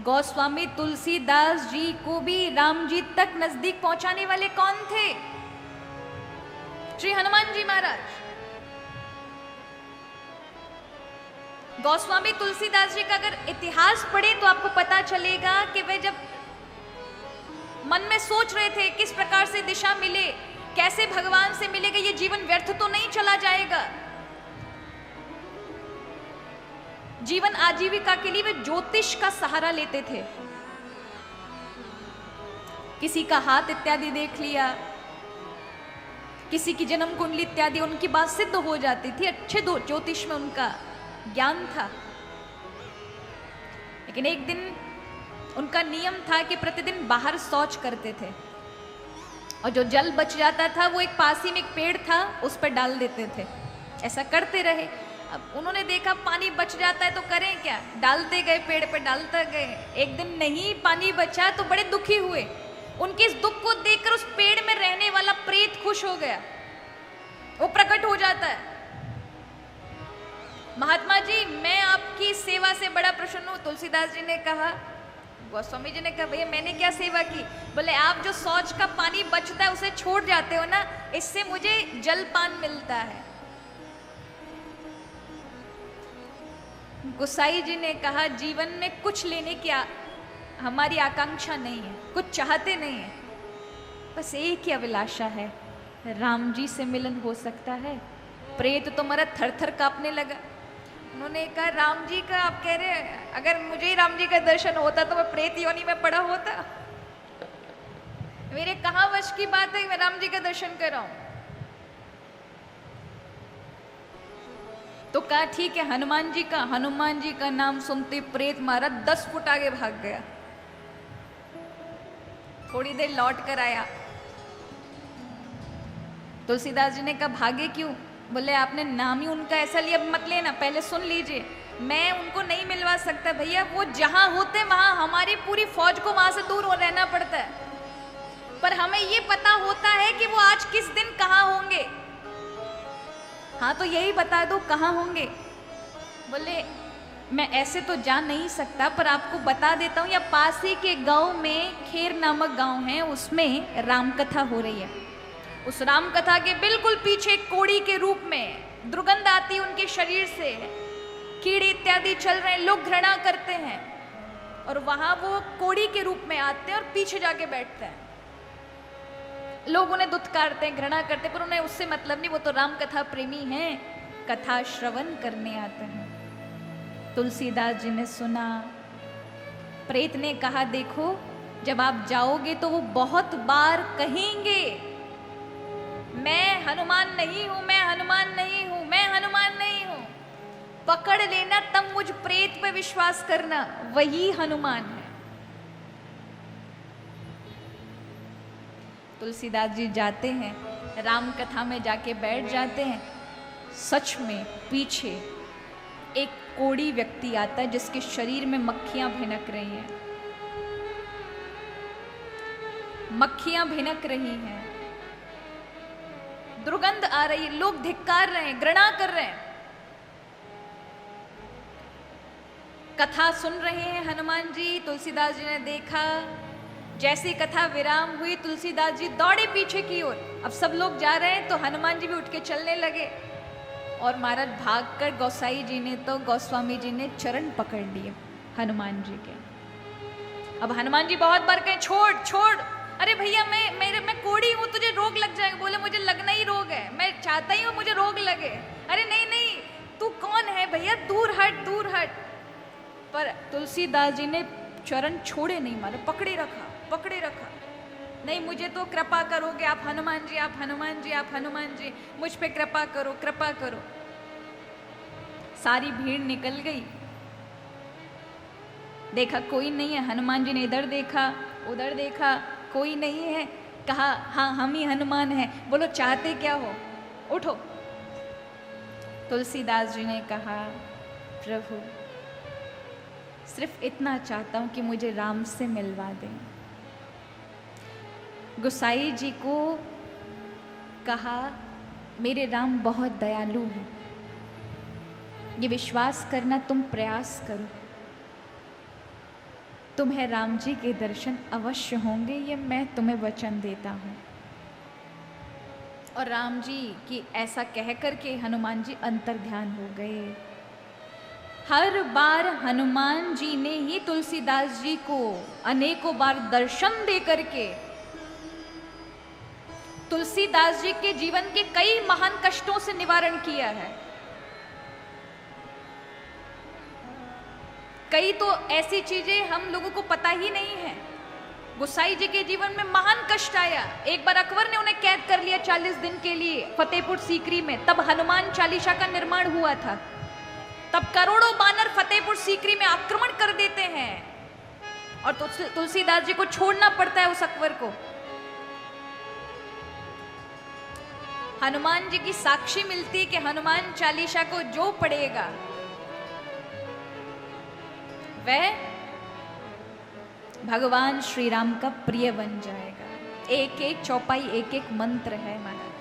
गोस्वामी तुलसीदास जी को भी राम जी तक नजदीक पहुंचाने वाले कौन थे? श्री हनुमान जी महाराज। गोस्वामी तुलसीदास जी का अगर इतिहास पढ़े तो आपको पता चलेगा कि वे जब मन में सोच रहे थे किस प्रकार से दिशा मिले, कैसे भगवान से मिलेगा, ये जीवन व्यर्थ तो नहीं चला जाएगा, जीवन आजीविका के लिए वे ज्योतिष का सहारा लेते थे। किसी का हाथ इत्यादि देख लिया, किसी की जन्म कुंडली इत्यादि, उनकी बात सिद्ध हो जाती थी, अच्छे ज्योतिष में उनका ज्ञान था। लेकिन एक दिन उनका नियम था कि प्रतिदिन बाहर शौच करते थे और जो जल बच जाता था वो एक पास ही में एक पेड़ था उस पर डाल देते थे। ऐसा करते रहे। अब उन्होंने देखा पानी बच जाता है तो करें क्या, डालते गए, पेड़ पे डालते गए। एक दिन नहीं पानी बचा तो बड़े दुखी हुए। उनके इस दुख को देखकर उस पेड़ में रहने वाला प्रेत खुश हो गया, वो प्रकट हो जाता है। महात्मा जी मैं आपकी सेवा से बड़ा प्रसन्न हूँ। तुलसीदास जी ने कहा, गोस्वामी जी ने कहा भैया मैंने क्या सेवा की? बोले आप जो शौच का पानी बचता है उसे छोड़ जाते हो ना, इससे मुझे जलपान मिलता है। गोसाई जी ने कहा जीवन में कुछ लेने की हमारी आकांक्षा नहीं है, कुछ चाहते नहीं है, बस एक ही अभिलाषा है, राम जी से मिलन हो सकता है। प्रेत तो मेरा थर थर कांपने लगा। उन्होंने कहा राम जी का आप कह रहे हैं, अगर मुझे ही राम जी का दर्शन होता तो मैं प्रेत योनि में पड़ा होता। मेरे कहाँ वश की बात है, मैं राम जी का दर्शन कर रहा हूं। तो कहा ठीक है हनुमान जी का नाम सुनते प्रेत मारा 10 फुट आगे भाग गया। थोड़ी देर लौट कर आया। तुलसीदास जी ने कहा भागे क्यों? बोले आपने नाम ही उनका ऐसा लिया, मत लेना, पहले सुन लीजिए। मैं उनको नहीं मिलवा सकता भैया, वो जहां होते वहां हमारी पूरी फौज को वहां से दूर रहना पड़ता है, पर हमें ये पता होता है कि वो आज किस दिन कहाँ होंगे। हाँ तो यही बता दो कहाँ होंगे। बोले मैं ऐसे तो जा नहीं सकता, पर आपको बता देता हूँ, या पास ही के गांव में खेर नामक गांव है, उसमें रामकथा हो रही है। उस राम कथा के बिल्कुल पीछे कोड़ी के रूप में दुर्गंध आती उनके शरीर से, कीड़े इत्यादि चल रहे हैं, लोग घृणा करते हैं, और वहां वो कोड़ी के रूप में आते हैं और पीछे जाके बैठते हैं। लोग उन्हें दुत्कारते हैं, घृणा करते हैं, पर उन्हें उससे मतलब नहीं, वो तो राम कथा प्रेमी हैं, कथा श्रवण करने आते हैं। तुलसीदास जी ने सुना। प्रेत ने कहा देखो जब आप जाओगे तो वो बहुत बार कहेंगे मैं हनुमान नहीं हूं, मैं हनुमान नहीं हूं, मैं हनुमान नहीं हूं। पकड़ लेना, तब मुझ प्रेत पे विश्वास करना, वही हनुमान है। तुलसीदास जी जाते हैं, राम कथा में जाके बैठ जाते हैं। सच में पीछे एक कोढ़ी व्यक्ति आता है जिसके शरीर में मक्खियां भिनक रही हैं, मक्खियां भिनक रही हैं, दुर्गंध आ रही है, लोग धिक्कार रहे हैं, घृणा कर रहे हैं। कथा सुन रहे हैं हनुमान जी। तुलसीदास जी ने देखा, जैसी कथा विराम हुई तुलसीदास जी दौड़े पीछे की ओर। अब सब लोग जा रहे हैं तो हनुमान जी भी उठ के चलने लगे, और महाराज भागकर गोसाई जी ने तो गोस्वामी जी ने चरण पकड़ लिए हनुमान जी के। अब हनुमान जी बहुत बार कहे छोड़ छोड़, अरे भैया मैं कोढ़ी हूं, तुझे रोग लग जाएगा। बोले मुझे लगना ही रोग है, मैं चाहता ही हूं मुझे रोग लगे। अरे नहीं नहीं तू कौन है भैया, दूर हट दूर हट। पर तुलसीदास जी ने चरण छोड़े नहीं, मारे पकड़े रखा पकड़े रखा। नहीं मुझे तो कृपा करोगे आप हनुमान जी, आप हनुमान जी, आप हनुमान जी, मुझ पे कृपा करो कृपा करो। सारी भीड़ निकल गई, देखा कोई नहीं है। हनुमान जी ने इधर देखा उधर देखा, कोई नहीं है। कहा हाँ हम ही हनुमान हैं। बोलो चाहते क्या हो, उठो। तुलसीदास जी ने कहा प्रभु सिर्फ इतना चाहता हूं कि मुझे राम से मिलवा दें। गोसाई जी को कहा मेरे राम बहुत दयालु हैं, ये विश्वास करना तुम प्रयास करो। तुम्हें राम जी के दर्शन अवश्य होंगे, ये मैं तुम्हें वचन देता हूँ। और राम जी की ऐसा कह करके हनुमान जी अंतर्ध्यान हो गए। हर बार हनुमान जी ने ही तुलसीदास जी को अनेकों बार दर्शन दे करके तुलसीदास जी के जीवन के कई महान कष्टों से निवारण किया है। कई तो ऐसी चीजें हम लोगों को पता ही नहीं है। गोसाई जी के जीवन में महान कष्ट आया। एक बार अकबर ने उन्हें कैद कर लिया 40 दिन के लिए फतेहपुर सीकरी में, तब हनुमान चालीसा का निर्माण हुआ था। तब करोड़ों बानर फतेहपुर सीकरी में आक्रमण कर देते हैं और तुलसीदास जी को छोड़ना पड़ता है उस अकबर को। हनुमान जी की साक्षी मिलती है कि हनुमान चालीसा को जो पढ़ेगा वह भगवान श्री राम का प्रिय बन जाएगा। एक एक चौपाई एक एक मंत्र है महाराज।